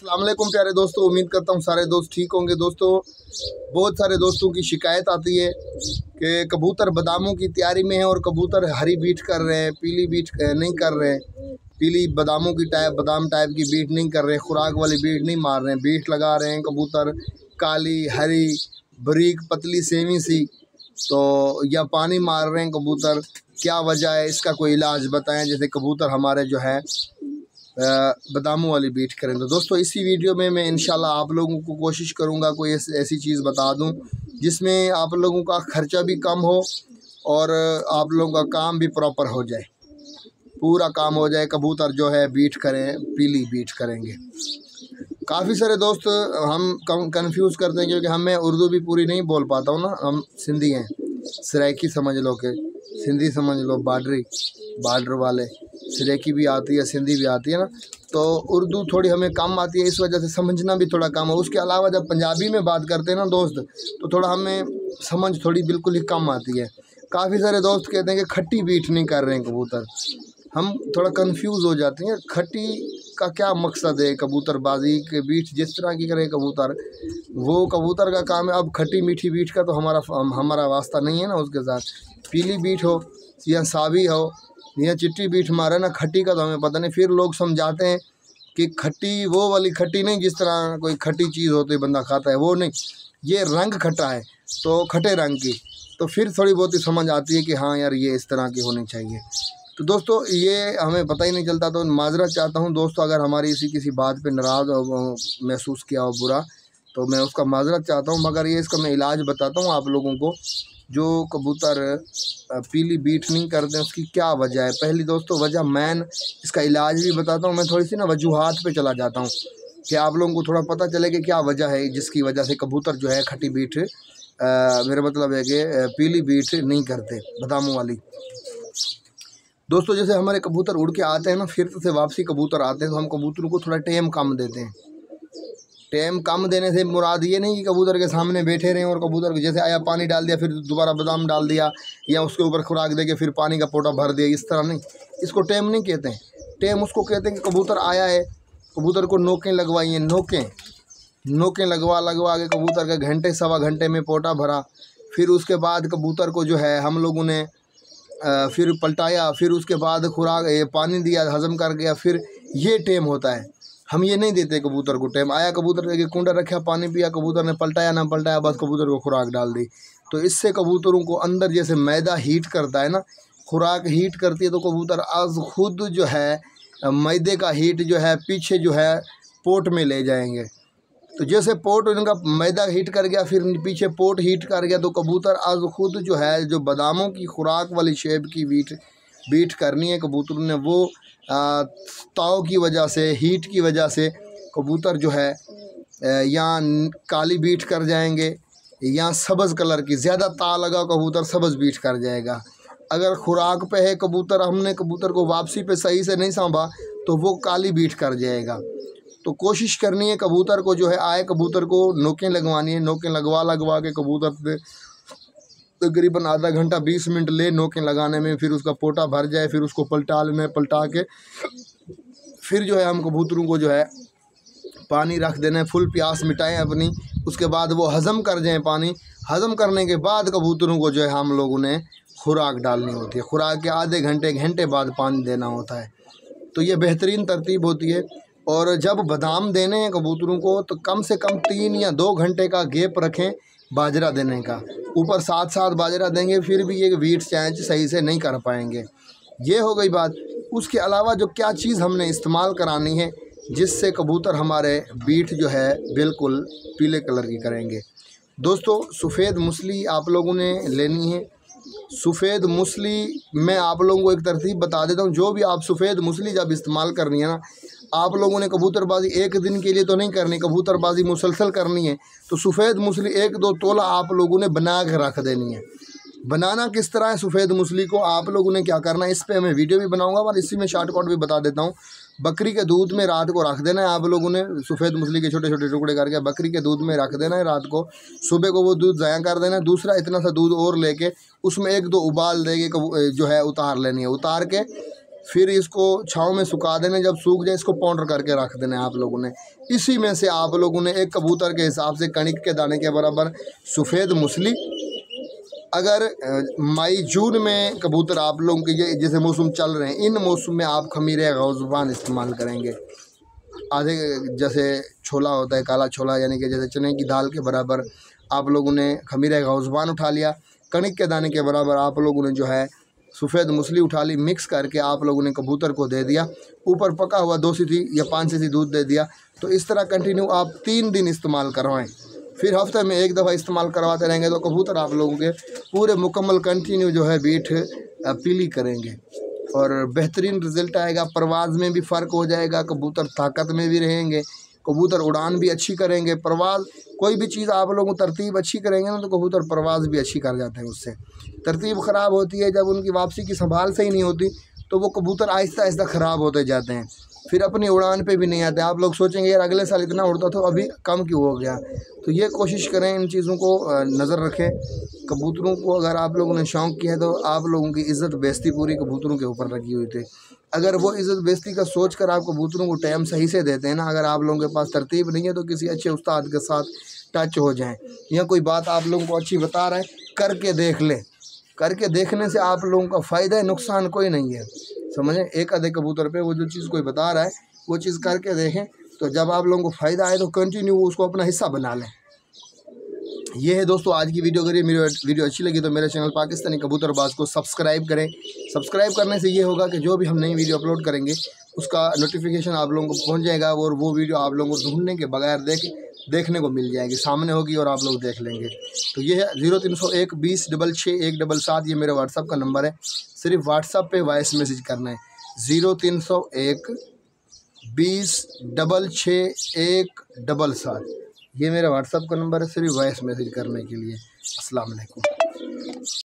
अस्सलाम वालेकुम प्यारे दोस्तों, उम्मीद करता हूँ सारे दोस्त ठीक होंगे। दोस्तों, बहुत सारे दोस्तों की शिकायत आती है कि कबूतर बादामों की तैयारी में है और कबूतर हरी बीट कर रहे हैं, पीली बीट नहीं कर रहे हैं, पीली बादामों की बादाम टाइप की बीट नहीं कर रहे, खुराक वाली बीट नहीं मार रहे हैं, बीट लगा रहे हैं कबूतर काली, हरी, बारीक, पतली, सेमी सी, तो या पानी मार रहे हैं कबूतर। क्या वजह है, इसका कोई इलाज बताएं, जैसे कबूतर हमारे जो है बादामों वाली बीट करें। तो दोस्तों, इसी वीडियो में मैं इंशाल्लाह आप लोगों को कोशिश करूंगा कोई ऐसी चीज़ बता दूं जिसमें आप लोगों का ख़र्चा भी कम हो और आप लोगों का काम भी प्रॉपर हो जाए, पूरा काम हो जाए, कबूतर जो है बीट करें, पीली बीट करेंगे। काफ़ी सारे दोस्त हम कंफ्यूज करते हैं क्योंकि मैं उर्दू भी पूरी नहीं बोल पाता हूँ ना, हम सिंधी हैं, सराइकी समझ लो, के सिंधी समझ लो, बार्डर वाले, सराइकी भी आती है, सिंधी भी आती है ना, तो उर्दू थोड़ी हमें कम आती है, इस वजह से समझना भी थोड़ा कम है। उसके अलावा जब पंजाबी में बात करते हैं ना दोस्त, तो थोड़ा हमें समझ थोड़ी बिल्कुल ही कम आती है। काफ़ी सारे दोस्त कहते हैं कि खट्टी बीट नहीं कर रहे हैं कबूतर, हम थोड़ा कंफ्यूज हो जाते हैं, खट्टी का क्या मकसद है। कबूतरबाजी के बीट जिस तरह की करें कबूतर, वो कबूतर का काम है। अब खट्टी मीठी बीट का तो हमारा वास्ता नहीं है ना उसके साथ। पीली बीट हो या सावी हो या चिट्टी बीट मारे ना, खट्टी का तो हमें पता नहीं। फिर लोग समझाते हैं कि खट्टी वो वाली खट्टी नहीं, जिस तरह कोई खट्टी चीज़ होती है बंदा खाता है, वो नहीं, ये रंग खट्टा है, तो खट्टे रंग की, तो फिर थोड़ी बहुत ही समझ आती है कि हाँ यार ये इस तरह की होनी चाहिए। तो दोस्तों, ये हमें पता ही नहीं चलता, तो माजरत चाहता हूँ दोस्तों, अगर हमारी किसी बात पे नाराज़ महसूस किया हो बुरा, तो मैं उसका माजरत चाहता हूँ। मगर ये इसका मैं इलाज बताता हूँ आप लोगों को। जो कबूतर पीली बीट नहीं करते हैं उसकी क्या वजह है। पहली दोस्तों वजह मैन, इसका इलाज भी बताता हूँ। मैं थोड़ी सी ना वजूहात पे चला जाता हूँ कि आप लोगों को थोड़ा पता चले कि क्या वजह है जिसकी वजह से कबूतर जो है खट्टी बीट, मेरा मतलब है कि पीली बीट नहीं करते, बादामों वाली। दोस्तों, जैसे हमारे कबूतर उड़ के आते हैं ना, फिर से वापसी कबूतर आते हैं, तो हम कबूतरों को थोड़ा टाइम कम देते हैं। टाइम कम देने से मुराद ये नहीं कि कबूतर के सामने बैठे रहें और कबूतर जैसे आया पानी डाल दिया, फिर दोबारा बादाम डाल दिया, या उसके ऊपर खुराक दे के फिर पानी का पोटा भर दिया, इस तरह नहीं। इसको टाइम नहीं कहते हैं। टाइम उसको कहते हैं कि कबूतर आया है, कबूतर को नोकें लगवाई हैं, नोकें लगवा के कबूतर के घंटे सवा घंटे में पोटा भरा। फिर उसके बाद कबूतर को जो है हम लोगों ने फिर पलटाया, फिर उसके बाद खुराक पानी दिया, हज़म कर गया, फिर ये टाइम होता है। हम ये नहीं देते कबूतर को टाइम। आया कबूतर के कुंडा रखा, पानी पिया, कबूतर ने पलटाया ना पलटाया, बस कबूतर को खुराक डाल दी। तो इससे कबूतरों को अंदर जैसे मैदा हीट करता है ना, खुराक हीट करती है, तो कबूतर आज खुद जो है मैदे का हीट जो है पीछे जो है पोट में ले जाएंगे। तो जैसे पोट उनका मैदा हीट कर गया, फिर पीछे पोट हीट कर गया, तो कबूतर आज खुद जो है जो बादामों की खुराक वाली शेप की बीट करनी है कबूतर ने, वो ताव की वजह से, हीट की वजह से कबूतर जो है या काली बीट कर जाएंगे या सब्ज़ कलर की, ज़्यादा ता लगा कबूतर सब्ज़ बीट कर जाएगा। अगर खुराक पे है कबूतर, हमने कबूतर को वापसी पे सही से नहीं सांभा, तो वो काली बीट कर जाएगा। तो कोशिश करनी है कबूतर को जो है, आए कबूतर को नोकें लगवानी है, नोकें लगवा के कबूतर से तकरीबन आधा घंटा 20 मिनट ले नोकें लगाने में, फिर उसका पोटा भर जाए, फिर उसको पलटा लेना है, पलटा के फिर जो है हम कबूतरों को जो है पानी रख देना है, फुल प्यास मिटाएं अपनी। उसके बाद वो हज़म कर जाएं पानी, हज़म करने के बाद कबूतरों को जो है हम लोगों ने खुराक डालनी होती है। खुराक के आधे घंटे बाद पानी देना होता है। तो ये बेहतरीन तरतीब होती है। और जब बादाम देने हैं कबूतरों को, तो कम से कम 3 या 2 घंटे का गैप रखें बाजरा देने का। ऊपर साथ बाजरा देंगे फिर भी ये वीट चैंच सही से नहीं कर पाएंगे। ये हो गई बात। उसके अलावा जो क्या चीज़ हमने इस्तेमाल करानी है जिससे कबूतर हमारे बीट जो है बिल्कुल पीले कलर की करेंगे। दोस्तों, सफ़ेद मूसली आप लोगों ने लेनी है। सफ़ेद मूसली मैं आप लोगों को एक तरतीब बता देता हूँ। जो भी आप सफ़ेद मूसली जब इस्तेमाल करनी है ना, आप लोगों ने कबूतरबाजी एक दिन के लिए तो नहीं करनी, कबूतरबाजी मुसलसल करनी है, तो सफ़ेद मूसली 1-2 तोला आप लोगों ने बना के रख देनी है। बनाना किस तरह है सफ़ेद मूसली को, आप लोगों ने क्या करना है, इस पर मैं वीडियो भी बनाऊंगा और इसी में शॉर्टकट भी बता देता हूँ। बकरी के दूध में रात को रख देना है आप लोगों ने, सफ़ेद मूसली के छोटे छोटे टुकड़े करके बकरी के दूध में रख देना है रात को। सुबह को वो दूध ज़ाया कर देना है। दूसरा इतना सा दूध और लेके उसमें 1-2 उबाल देके जो है उतार लेनी है। उतार के फिर इसको छाँव में सुखा देना, जब सूख जाए इसको पाउडर करके रख देना है आप लोगों ने। इसी में से आप लोगों ने एक कबूतर के हिसाब से कणिक के दाने के बराबर सफ़ेद मूसली, अगर मई जून में कबूतर आप लोगों के ये जैसे मौसम चल रहे हैं, इन मौसम में आप खमीरे गौज़बान इस्तेमाल करेंगे। आधे जैसे छोला होता है काला छोला, यानी कि जैसे चने की दाल के बराबर आप लोगों ने खमीरे गौज़बान उठा लिया। कणिक के दाने के बराबर आप लोगों ने जो है सफ़ेद मूसली उठा ली, मिक्स करके आप लोगों ने कबूतर को दे दिया। ऊपर पका हुआ 2 सीसी या 5 सीसी दूध दे दिया। तो इस तरह कंटिन्यू आप 3 दिन इस्तेमाल करवाएं, फिर हफ्ते में 1 दफ़ा इस्तेमाल करवाते रहेंगे तो कबूतर आप लोगों के पूरे मुकम्मल कंटिन्यू जो है बीट पीली करेंगे और बेहतरीन रिज़ल्ट आएगा। परवाज़ में भी फ़र्क हो जाएगा, कबूतर ताकत में भी रहेंगे, कबूतर उड़ान भी अच्छी करेंगे। परवाज़ कोई भी चीज़ आप लोगों तरतीब अच्छी करेंगे ना तो कबूतर परवाज़ भी अच्छी कर जाते हैं। उससे तरतीब ख़राब होती है, जब उनकी वापसी की संभाल सही नहीं होती तो वो कबूतर आहिस्ता आहिस्ता ख़राब होते जाते हैं, फिर अपनी उड़ान पे भी नहीं आते। आप लोग सोचेंगे यार अगले साल इतना उड़ता था अभी कम क्यों हो गया। तो ये कोशिश करें, इन चीज़ों को नज़र रखें। कबूतरों को अगर आप लोगों ने शौक़ किया है तो आप लोगों की इज़्ज़त बेइज़्ज़ती पूरी कबूतरों के ऊपर लगी हुई थी। अगर वो इज़्ज़त बेइज़्ज़ती का सोच कर आप कबूतरों को टाइम सही से देते हैं ना, अगर आप लोगों के पास तरतीब नहीं है तो किसी अच्छे उस्ताद के साथ टच हो जाएं, या कोई बात आप लोगों को अच्छी बता रहा है करके देख लें। करके देखने से आप लोगों का फ़ायदा है, नुकसान कोई नहीं है, समझें। एक आधे कबूतर पे वो जो चीज़ कोई बता रहा है वो चीज़ करके देखें, तो जब आप लोगों को फ़ायदा आए तो कंटिन्यू उसको अपना हिस्सा बना लें। ये है दोस्तों आज की वीडियो। अगर ये मेरी वीडियो अच्छी लगी तो मेरे चैनल पाकिस्तानी कबूतरबाज को सब्सक्राइब करें। सब्सक्राइब करने से ये होगा कि जो भी हम नई वीडियो अपलोड करेंगे उसका नोटिफिकेशन आप लोगों को पहुंच जाएगा और वो वीडियो आप लोगों को ढूंढने के बगैर देखने को मिल जाएगी, सामने होगी और आप लोग देख लेंगे। तो ये है 0301 20 66 177, ये मेरा व्हाट्सअप का नंबर है। सिर्फ व्हाट्सअप पे वॉइस मैसेज करना है 0301 20 66 177, ये मेरा व्हाट्सअप का नंबर है, सिर्फ वॉइस मैसेज करने के लिए। अस्सलाम वालेकुम।